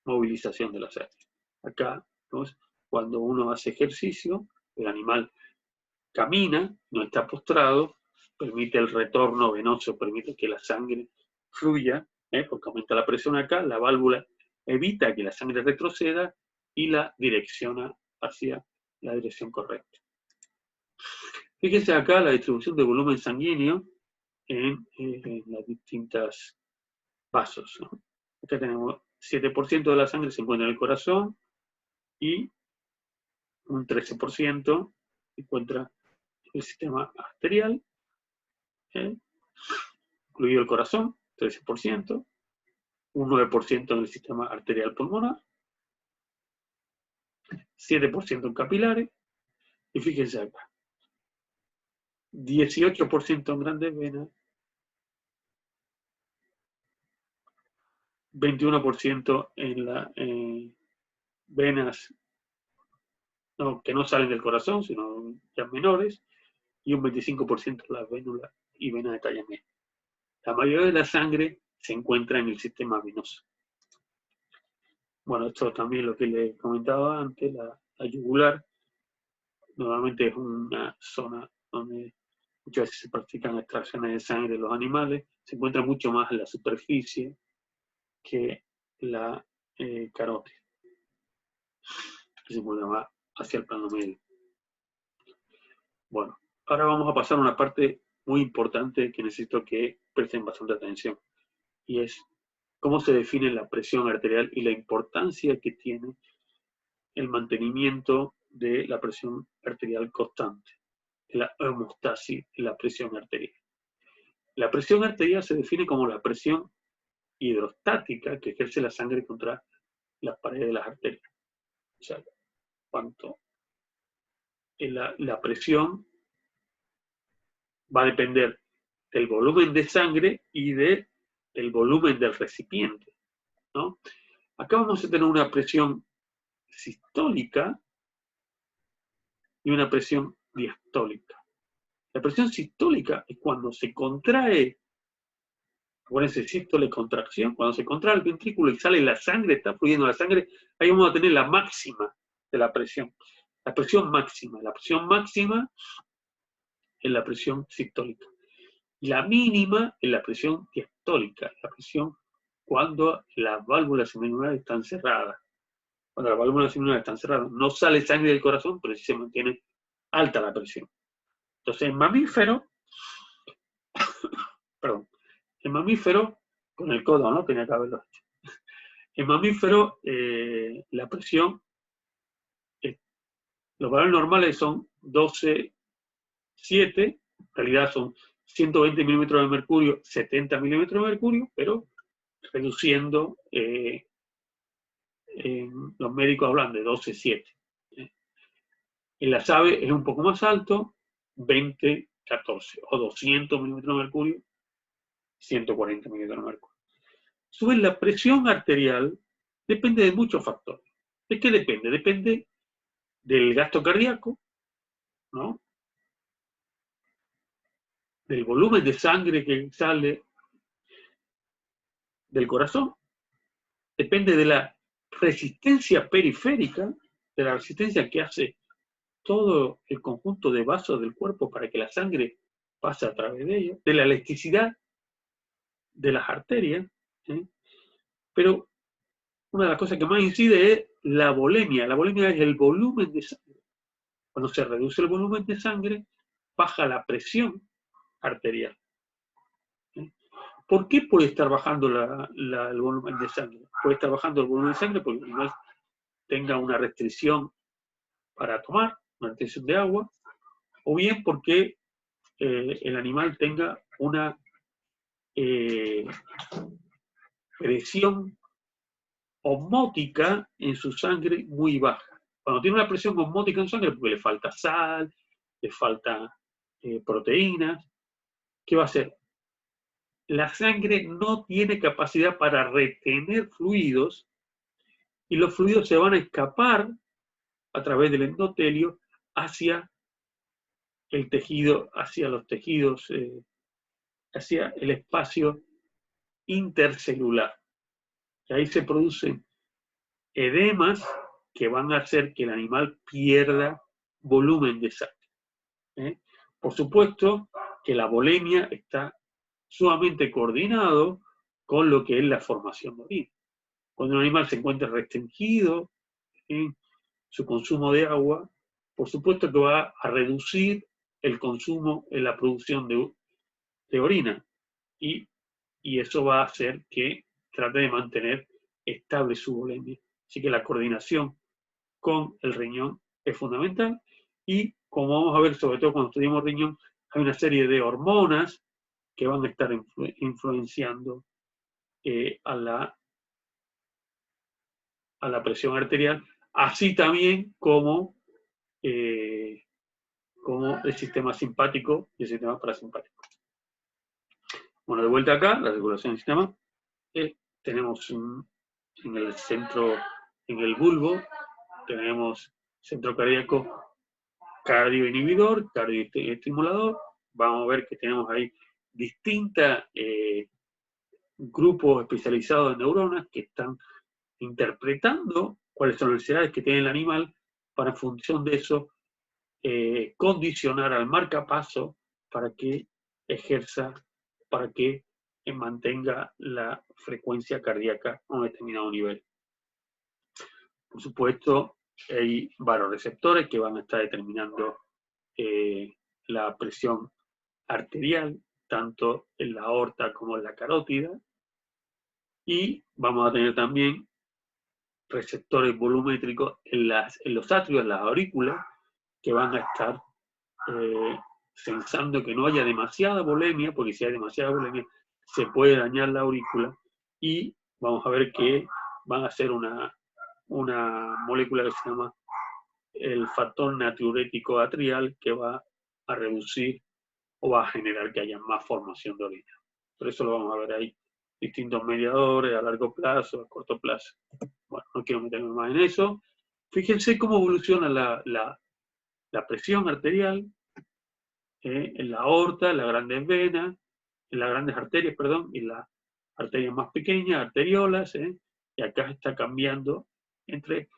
movilización de la sangre. Acá, ¿no? Cuando uno hace ejercicio, el animal camina, no está postrado, permite el retorno venoso, permite que la sangre fluya, porque aumenta la presión acá, la válvula evita que la sangre retroceda y la direcciona hacia la dirección correcta. Fíjense acá la distribución de volumen sanguíneo en las distintas vasos, ¿no? Acá tenemos 7% de la sangre se encuentra en el corazón y un 13% se encuentra en el sistema arterial, incluido el corazón, 13%, un 9% en el sistema arterial pulmonar, 7% en capilares, y fíjense acá, 18% en grandes venas, 21% en las venas que no salen del corazón, sino ya menores, y un 25% en las vénulas y venas de talla media. La mayoría de la sangre se encuentra en el sistema venoso. Bueno, esto también lo que les comentaba antes, la yugular, normalmente es una zona donde muchas veces se practican extracciones de sangre de los animales, se encuentra mucho más en la superficie que la carótida, que se encuentra más hacia el plano medio. Bueno, ahora vamos a pasar a una parte muy importante que necesito que presten bastante atención, y es cómo se define la presión arterial y la importancia que tiene el mantenimiento de la presión arterial constante, la homeostasis de la presión arterial. La presión arterial se define como la presión hidrostática que ejerce la sangre contra las paredes de las arterias. O sea, cuánto la presión va a depender del volumen de sangre y del volumen del recipiente, ¿no? Acá vamos a tener una presión sistólica y una presión diastólica. La presión sistólica es cuando se contrae, acuérdense, sístole y contracción, cuando se contrae el ventrículo y sale la sangre, está fluyendo la sangre, ahí vamos a tener la máxima de la presión. La presión máxima es la presión sistólica. La mínima es la presión diastólica, la presión cuando las válvulas seminales están cerradas. Cuando las válvulas seminales están cerradas, no sale sangre del corazón, pero sí se mantiene alta la presión. Entonces, en mamíferos, perdón, el mamífero, con el codo, ¿no? Tenía que haberlo hecho. El mamífero, la presión, los valores normales son 12,7, en realidad son 120 milímetros de mercurio, 70 milímetros de mercurio, pero reduciendo, los médicos hablan de 12,7. En las aves es un poco más alto, 20,14, o 200 milímetros de mercurio, 140 milímetros de mercurio. Sobre la presión arterial, depende de muchos factores. ¿De qué depende? Depende del gasto cardíaco, ¿no? Del volumen de sangre que sale del corazón, depende de la resistencia periférica, de la resistencia que hace todo el conjunto de vasos del cuerpo para que la sangre pase a través de ellos, de la elasticidad de las arterias, ¿sí? Pero una de las cosas que más incide es la volemia. La volemia es el volumen de sangre. Cuando se reduce el volumen de sangre, baja la presión arterial. ¿Sí? ¿Por qué puede estar bajando el volumen de sangre? Puede estar bajando el volumen de sangre porque el animal tenga una restricción para tomar, una restricción de agua, o bien porque el animal tenga una presión osmótica en su sangre muy baja. Cuando tiene una presión osmótica en su sangre, porque le falta sal, le falta proteínas, ¿qué va a hacer? La sangre no tiene capacidad para retener fluidos y los fluidos se van a escapar a través del endotelio hacia el tejido, hacia los tejidos, hacia el espacio intercelular. Y ahí se producen edemas que van a hacer que el animal pierda volumen de sangre. Por supuesto que la volemia está sumamente coordinado con lo que es la formación de orina. Cuando un animal se encuentra restringido en su consumo de agua, por supuesto que va a reducir el consumo en la producción de orina y eso va a hacer que trate de mantener estable su volemia. Así que la coordinación con el riñón es fundamental y como vamos a ver, sobre todo cuando estudiamos riñón, hay una serie de hormonas que van a estar influenciando a la presión arterial, así también como el sistema simpático y el sistema parasimpático. Bueno, de vuelta acá, la regulación del sistema, tenemos en el centro, en el bulbo, tenemos centro cardíaco cardioinhibidor, cardioestimulador. Vamos a ver que tenemos ahí distintos grupos especializados de neuronas que están interpretando cuáles son las necesidades que tiene el animal para en función de eso condicionar al marcapaso para que ejerza, para que mantenga la frecuencia cardíaca a un determinado nivel. Por supuesto, hay varoreceptores que van a estar determinando la presión arterial, tanto en la aorta como en la carótida, y vamos a tener también receptores volumétricos en los atrios, en las aurículas, que van a estar sensando que no haya demasiada volemia, porque si hay demasiada volemia se puede dañar la aurícula, y vamos a ver que van a hacer una molécula que se llama el factor natriurético atrial, que va a reducir o va a generar que haya más formación de orina. Por eso lo vamos a ver ahí, distintos mediadores a largo plazo, a corto plazo. Bueno, no quiero meterme más en eso. Fíjense cómo evoluciona la presión arterial en la aorta, en las grandes venas, en las grandes arterias, perdón, y las arterias más pequeñas, arteriolas, y acá está cambiando entre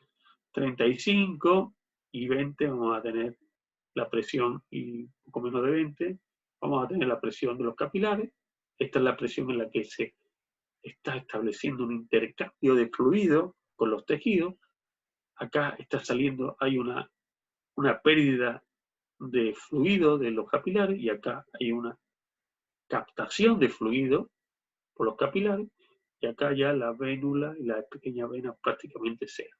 35 y 20, vamos a tener la presión, y un poco menos de 20, vamos a tener la presión de los capilares. Esta es la presión en la que se está estableciendo un intercambio de fluido con los tejidos. Acá está saliendo, hay una pérdida de fluido de los capilares y acá hay una captación de fluido por los capilares, y acá ya la vénula y la pequeña vena prácticamente cero.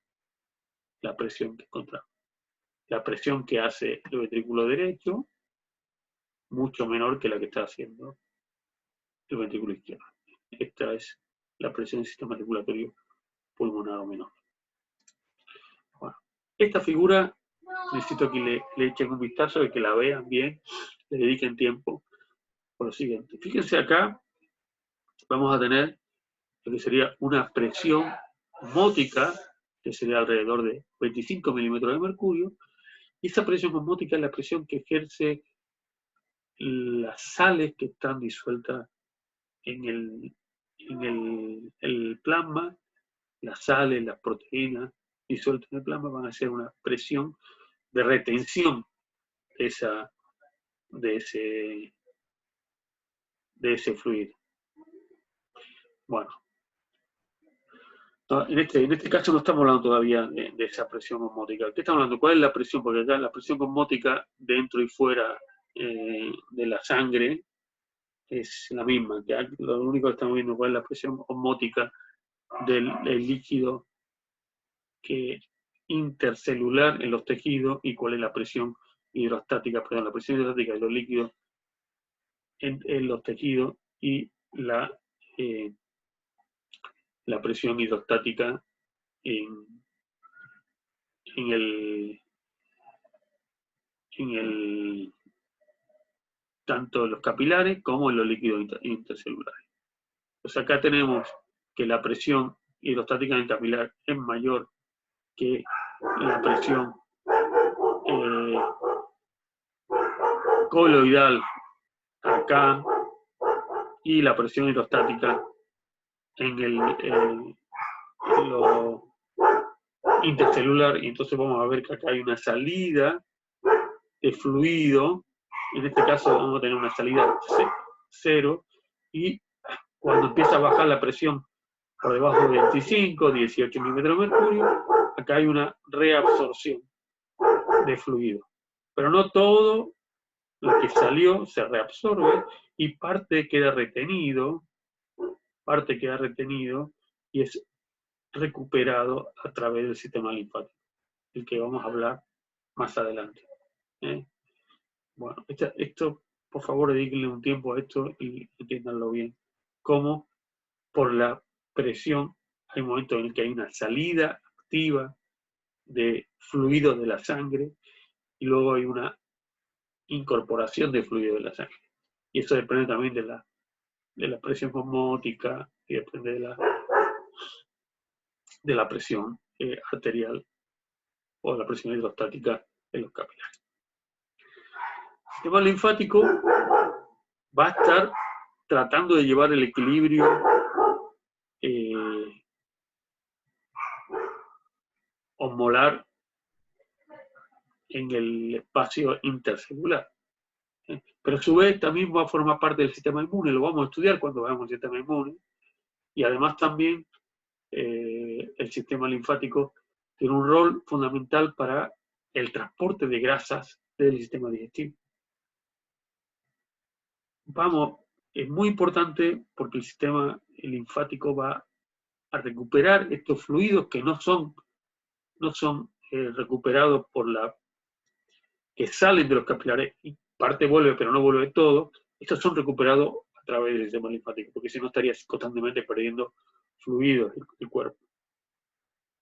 La presión que encontramos. La presión que hace el ventrículo derecho, mucho menor que la que está haciendo el ventrículo izquierdo. Esta es la presión del sistema circulatorio pulmonar o menor. Bueno, esta figura necesito que le echen un vistazo y que la vean bien, le dediquen tiempo por lo siguiente. Fíjense acá, vamos a tener lo que sería una presión osmótica, que sería alrededor de 25 milímetros de mercurio, y esa presión osmótica es la presión que ejerce las sales que están disueltas en el plasma, las sales, las proteínas disueltas en el plasma van a hacer una presión de retención de ese fluido. Bueno, en este caso no estamos hablando todavía de esa presión osmótica. ¿Qué estamos hablando? ¿Cuál es la presión? Porque acá la presión osmótica dentro y fuera de la sangre es la misma. Lo único que estamos viendo cuál es la presión osmótica del líquido intercelular en los tejidos y cuál es la presión hidrostática, perdón, la presión hidrostática de los líquidos en los tejidos y la presión hidrostática en tanto en los capilares como en los líquidos intercelulares. Pues acá tenemos que la presión hidrostática en el capilar es mayor que la presión coloidal acá y la presión hidrostática en lo intercelular, y entonces vamos a ver que acá hay una salida de fluido, en este caso vamos a tener una salida cero, y cuando empieza a bajar la presión por debajo de 25, 18 milímetros de mercurio, acá hay una reabsorción de fluido. Pero no todo lo que salió se reabsorbe y parte queda retenido y es recuperado a través del sistema linfático, del que vamos a hablar más adelante. Bueno, esto, por favor, dedíquenle un tiempo a esto y entiéndanlo bien. Cómo por la presión hay un momento en el que hay una salida activa de fluido de la sangre y luego hay una incorporación de fluido de la sangre. Y eso depende también de la presión osmótica y depende de la presión arterial o de la presión hidrostática en los capilares. El sistema linfático va a estar tratando de llevar el equilibrio osmolar en el espacio intercelular. Pero a su vez también va a formar parte del sistema inmune, lo vamos a estudiar cuando veamos el sistema inmune, y además también el sistema linfático tiene un rol fundamental para el transporte de grasas del sistema digestivo. Es muy importante porque el sistema linfático va a recuperar estos fluidos que no son recuperados que salen de los capilares, y parte vuelve pero no vuelve todo. Estos son recuperados a través del sistema linfático, porque si no estarías constantemente perdiendo fluidos del cuerpo.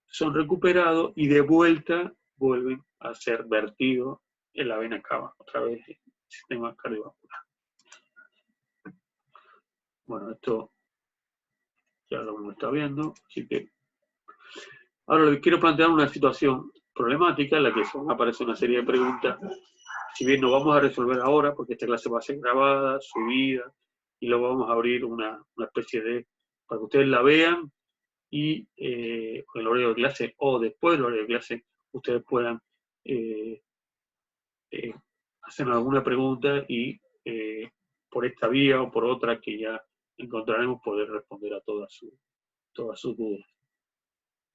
Son recuperados y de vuelta vuelven a ser vertidos en la vena cava a través del sistema cardiovascular. Bueno, esto ya lo hemos estado viendo, así que ahora les quiero plantear una situación problemática en la que aparece una serie de preguntas. Si bien no vamos a resolver ahora, porque esta clase va a ser grabada, subida, y luego vamos a abrir una especie de, para que ustedes la vean, y en el horario de clase o después del horario de clase, ustedes puedan hacer alguna pregunta y por esta vía o por otra que ya encontraremos poder responder a todas sus dudas.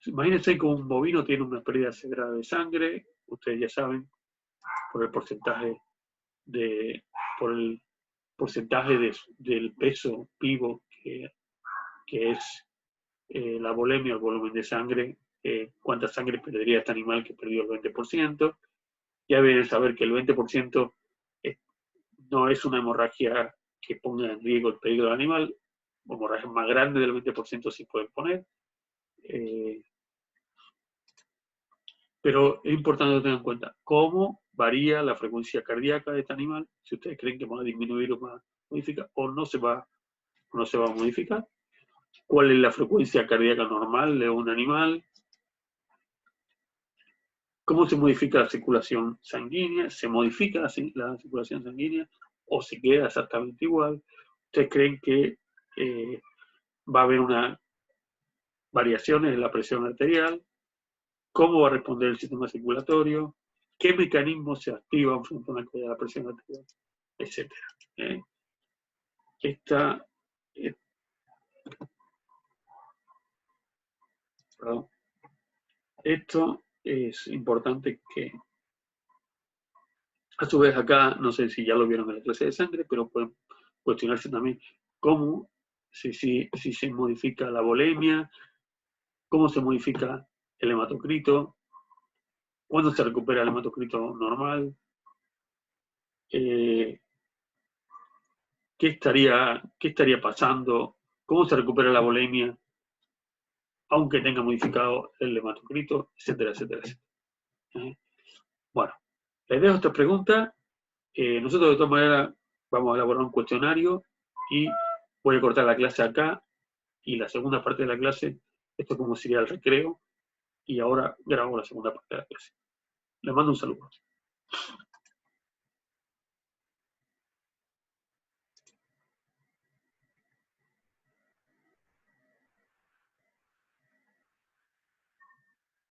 Imagínense que un bovino tiene una pérdida severa de sangre, ustedes ya saben, por el porcentaje porcentaje del peso vivo que es la volemia, el volumen de sangre, cuánta sangre perdería este animal que perdió el 20%. Ya deben saber que el 20% no es una hemorragia que ponga en riesgo el peligro del animal. Hemorragias más grandes del 20% sí pueden poner. Pero es importante tener en cuenta cómo varía la frecuencia cardíaca de este animal, si ustedes creen que va a disminuir o va a modificar, o no se va a modificar. ¿Cuál es la frecuencia cardíaca normal de un animal? ¿Cómo se modifica la circulación sanguínea? ¿Se modifica la circulación sanguínea o se queda exactamente igual? ¿Ustedes creen que va a haber una variaciones en la presión arterial? ¿Cómo va a responder el sistema circulatorio? ¿Qué mecanismos se activan frente a una caída de la presión arterial? Etcétera. Esto es importante que, a su vez acá, no sé si ya lo vieron en la clase de sangre, pero pueden cuestionarse también cómo, si se modifica la volemia, cómo se modifica el hematocrito, cuándo se recupera el hematocrito normal, qué estaría pasando, cómo se recupera la volemia, aunque tenga modificado el hematocrito, etcétera, etcétera, etcétera. Bueno, les dejo esta pregunta. Nosotros de todas maneras vamos a elaborar un cuestionario y voy a cortar la clase acá y la segunda parte de la clase, esto es como sería el recreo, y ahora grabo la segunda parte de la clase. Les mando un saludo.